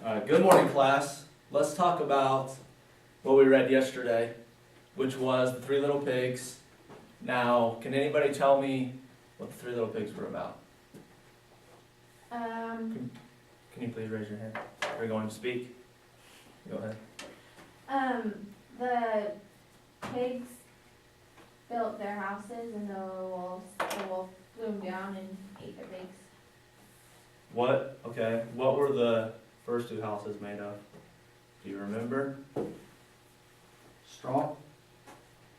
Good morning, class. Let's talk about what we read yesterday, which was the Three Little Pigs. Now, can anybody tell me what the Three Little Pigs were about? Can you please raise your hand? Are you going to speak? Go ahead. The pigs built their houses and the wolf flew them down and ate their pigs. What were the first two houses made of? Do you remember? Straw.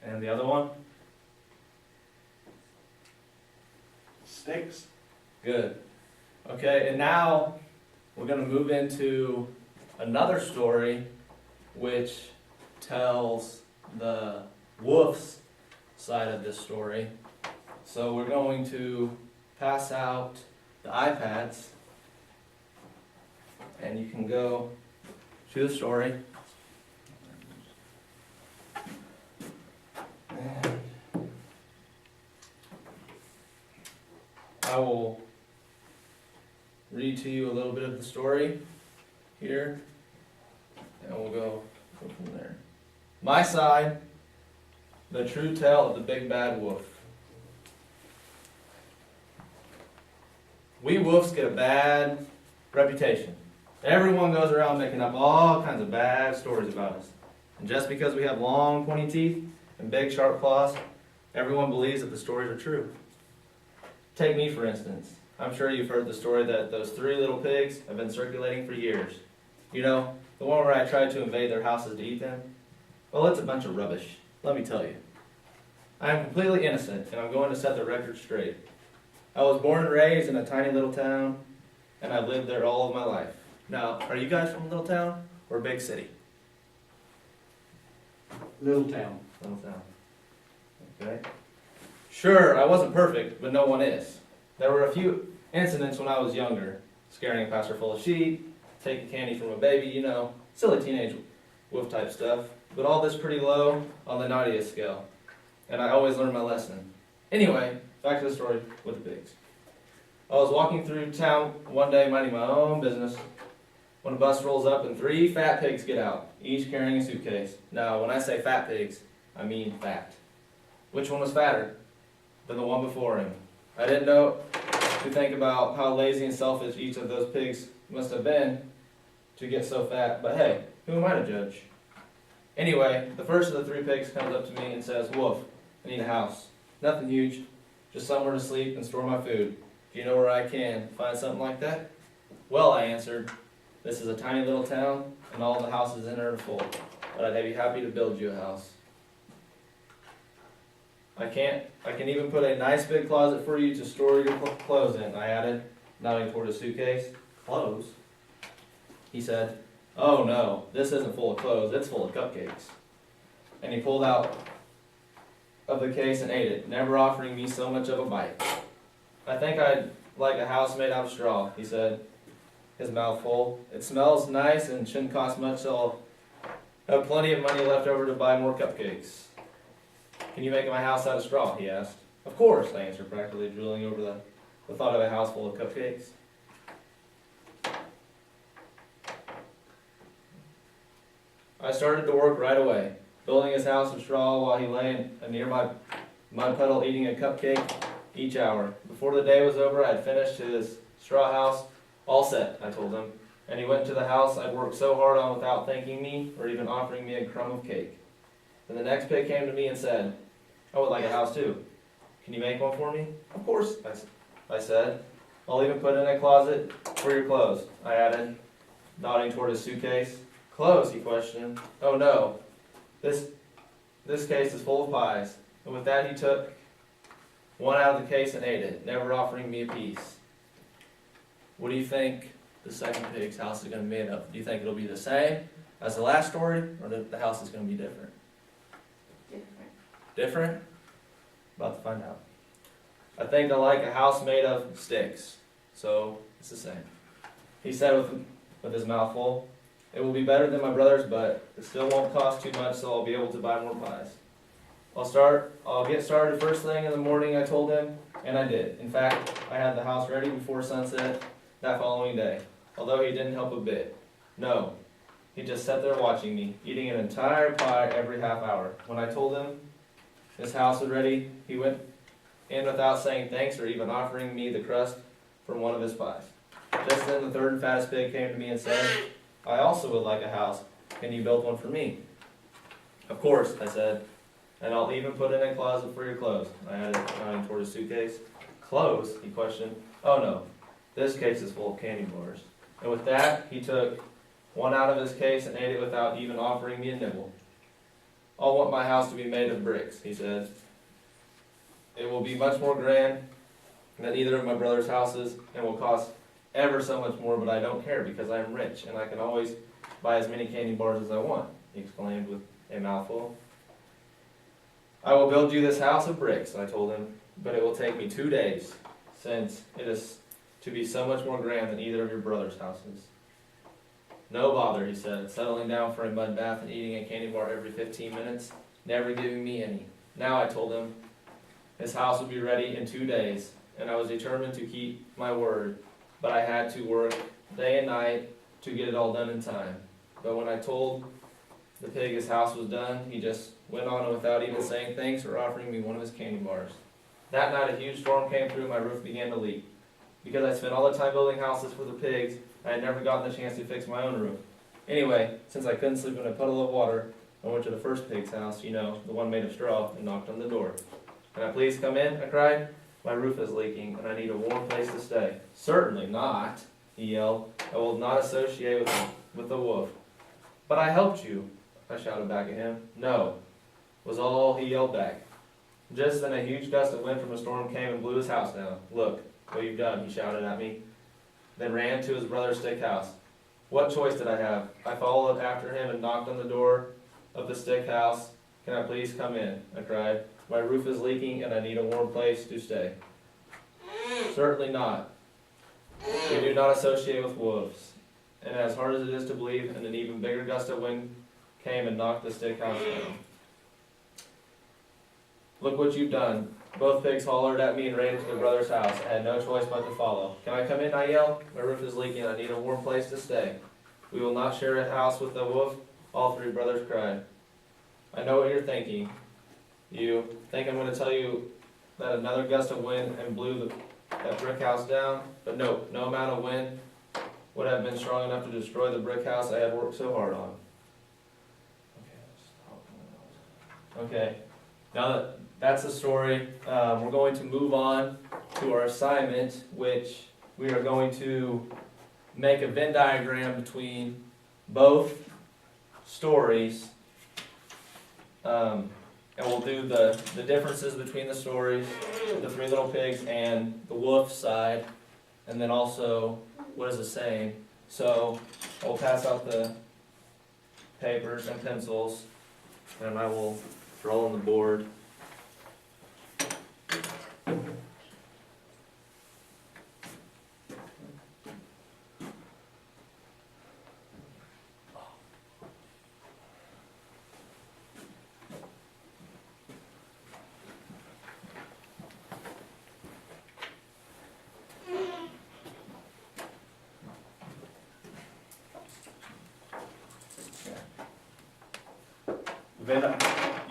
And the other one? Sticks. Good. Okay, and now we're going to move into another story which tells the wolf's side of this story. So we're going to pass out the iPads and you can go to the story. And I will read to you a little bit of the story here, and we'll go from there. My side, the true tale of the big bad wolf. We wolves get a bad reputation. Everyone goes around making up all kinds of bad stories about us. And just because we have long, pointy teeth and big, sharp claws, everyone believes that the stories are true. Take me, for instance. I'm sure you've heard the story that those three little pigs have been circulating for years. You know, the one where I tried to invade their houses to eat them? Well, it's a bunch of rubbish, let me tell you. I am completely innocent, and I'm going to set the record straight. I was born and raised in a tiny little town, and I've lived there all of my life. Now, are you guys from a little town or a big city? Little town. Little town. Okay. Sure, I wasn't perfect, but no one is. There were a few incidents when I was younger. Scaring a pasture full of sheep, taking candy from a baby, you know, silly teenage wolf type stuff. But all this pretty low on the naughtiest scale. And I always learned my lesson. Anyway, back to the story with the pigs. I was walking through town one day minding my own business when a bus rolls up and three fat pigs get out, each carrying a suitcase. Now, when I say fat pigs, I mean fat. Which one was fatter than the one before him? I didn't know to think about how lazy and selfish each of those pigs must have been to get so fat, but hey, who am I to judge? Anyway, the first of the three pigs comes up to me and says, "Wolf, I need a house. Nothing huge, just somewhere to sleep and store my food. Do you know where I can find something like that?" "Well," I answered, "this is a tiny little town, and all the houses in it are full, but I'd be happy to build you a house. I can even put a nice big closet for you to store your clothes in," I added, nodding toward a suitcase. "Clothes?" He said, "Oh no, this isn't full of clothes, it's full of cupcakes." And he pulled out of the case and ate it, never offering me so much of a bite. "I think I'd like a house made out of straw," he said, his mouth full. "It smells nice and shouldn't cost much, so I'll have plenty of money left over to buy more cupcakes." "Can you make my house out of straw?" he asked. "Of course," I answered, practically drooling over the thought of a house full of cupcakes. I started to work right away, building his house of straw while he lay in a nearby mud puddle eating a cupcake each hour. Before the day was over, I had finished his straw house. "All set," I told him, and he went to the house I'd worked so hard on without thanking me or even offering me a crumb of cake. Then the next pig came to me and said, "I would like a house too. Can you make one for me?" "Of course," I said. "I'll even put in a closet for your clothes," I added, nodding toward his suitcase. "Clothes?" he questioned. "Oh no, this case is full of pies." And with that he took one out of the case and ate it, never offering me a piece. What do you think the second pig's house is going to be made of? Do you think it'll be the same as the last story, or that the house is going to be different? Different? About to find out. "I think I like a house made of sticks, so it's the same," he said with his mouth full. "It will be better than my brother's, but it still won't cost too much, so I'll be able to buy more pies. I'll get started first thing in the morning," I told him, and I did. In fact, I had the house ready before sunset that following day, although he didn't help a bit. No. He just sat there watching me, eating an entire pie every half hour. When I told him his house was ready, he went in without saying thanks or even offering me the crust from one of his pies. Just then the third and fattest pig came to me and said, I also would like a house. Can you build one for me? Of course, I said, and I'll even put in a closet for your clothes. I added, nodding toward his suitcase. Clothes? He questioned. Oh no, this case is full of candy bars. And with that, he took one out of his case and ate it without even offering me a nibble. I'll want my house to be made of bricks, he said. It will be much more grand than either of my brother's houses and will cost ever so much more, but I don't care because I am rich and I can always buy as many candy bars as I want, he exclaimed with a mouthful. I will build you this house of bricks, I told him, but it will take me 2 days, since it is to be so much more grand than either of your brother's houses. No bother, he said, settling down for a mud bath and eating a candy bar every 15 minutes, never giving me any. Now I told him his house would be ready in 2 days, and I was determined to keep my word, but I had to work day and night to get it all done in time. But when I told the pig his house was done, he just went on without even saying thanks or offering me one of his candy bars. That night a huge storm came through and my roof began to leak. Because I spent all the time building houses for the pigs, I had never gotten the chance to fix my own roof. Anyway, since I couldn't sleep in a puddle of water, I went to the first pig's house, you know, the one made of straw, and knocked on the door. Can I please come in? I cried. My roof is leaking and I need a warm place to stay. Certainly not, he yelled. I will not associate with the wolf. But I helped you, I shouted back at him. No, was all he yelled back. Just then a huge gust of wind from the storm came and blew his house down. Look what you've done, he shouted at me, then ran to his brother's stick house. What choice did I have? I followed after him and knocked on the door of the stick house. Can I please come in? I cried. My roof is leaking and I need a warm place to stay. Certainly not. We do not associate with wolves. And as hard as it is to believe, and an even bigger gust of wind came and knocked the stick house down. Look what you've done. Both pigs hollered at me and ran to their brother's house. I had no choice but to follow. Can I come in? I yelled. My roof is leaking. I need a warm place to stay. We will not share a house with the wolf, all three brothers cried. I know what you're thinking. You think I'm going to tell you that another gust of wind and blew that brick house down? But no amount of wind would have been strong enough to destroy the brick house I had worked so hard on. Okay, now that's the story. We're going to move on to our assignment, which we are going to make a Venn diagram between both stories. And we'll do the differences between the stories, the three little pigs and the wolf side, and then also what is it saying. So I'll pass out the papers and pencils, and I will draw on the board.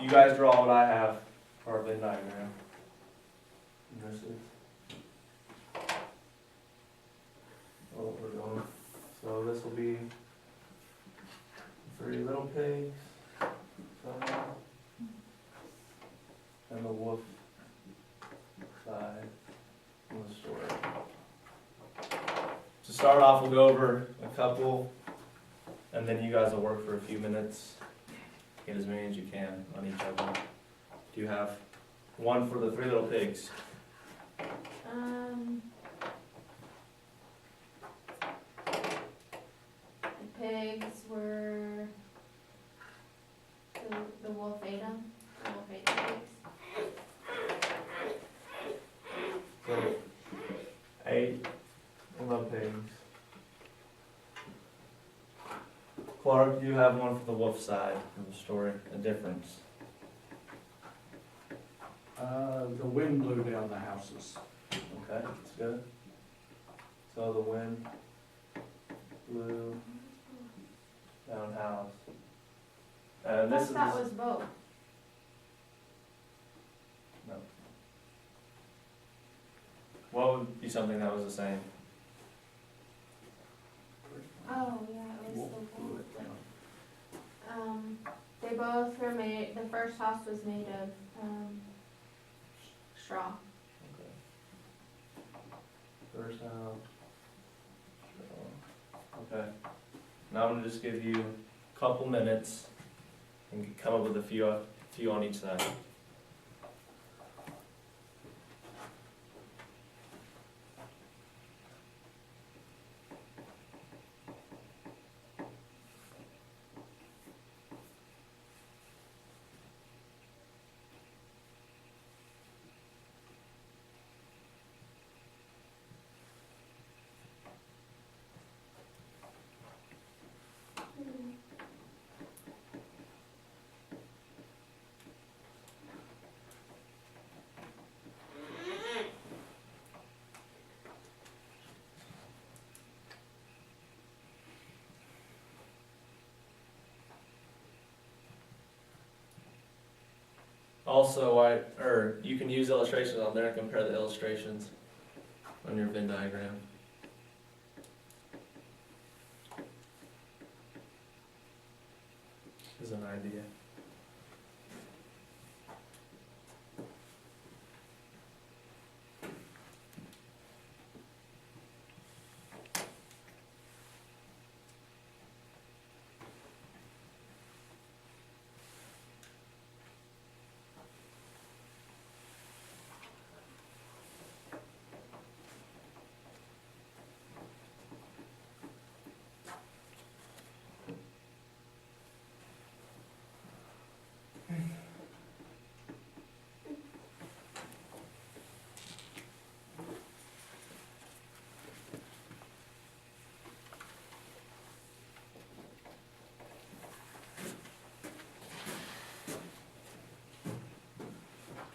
You guys draw what I have for a Venn diagram. And this is what we're doing. So this will be three little pigs, and the wolf side of the story. To start off, we'll go over a couple, and then you guys will work for a few minutes. Get as many as you can on each of them. Do you have one for the three little pigs? The pigs were, the wolf ate them. The wolf ate the pigs. So, 8 little pigs. Clark, you have one for the wolf side of the story, a difference. The wind blew down the houses. Okay, that's good. So the wind blew down house. And I this thought that is, was both. no. What would be something that was the same? Oh, yeah, it was Wolf the blew wolf. it down. They both were made, the first house was made of, straw. Okay. First house. Okay. Now I'm gonna just give you a couple minutes and come up with a few on each side. Also, you can use illustrations on there and compare the illustrations on your Venn diagram. Is an idea.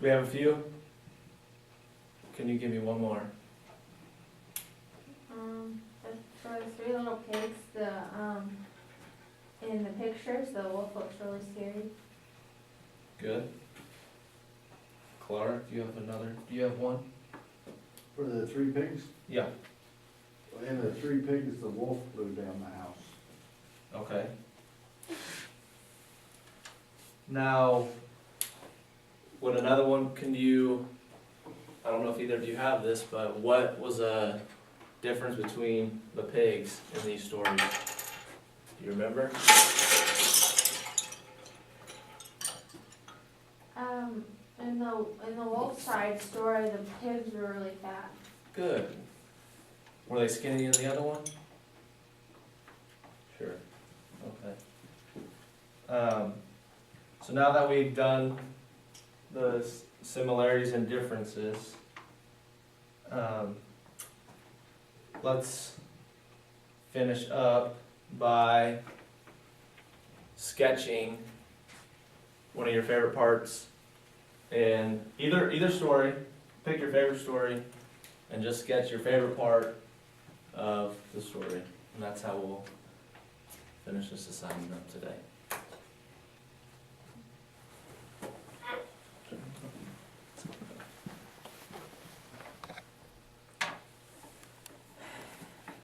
Do we have a few? Can you give me one more? For the three little pigs, in the pictures, the wolf looks really scary. Good. Clara, do you have another? Do you have one? For the three pigs, Yeah. in the three pigs, the wolf blew down the house. Okay. Now, with another one, I don't know if either of you have this, but what was a difference between the pigs in these stories? Do you remember? In the wolf side story, the pigs were really fat. Good. Were they skinny in the other one? Sure. Okay. So now that we've done the similarities and differences, let's finish up by sketching one of your favorite parts in either story. Pick your favorite story and just sketch your favorite part of the story. And that's how we'll finish this assignment up today.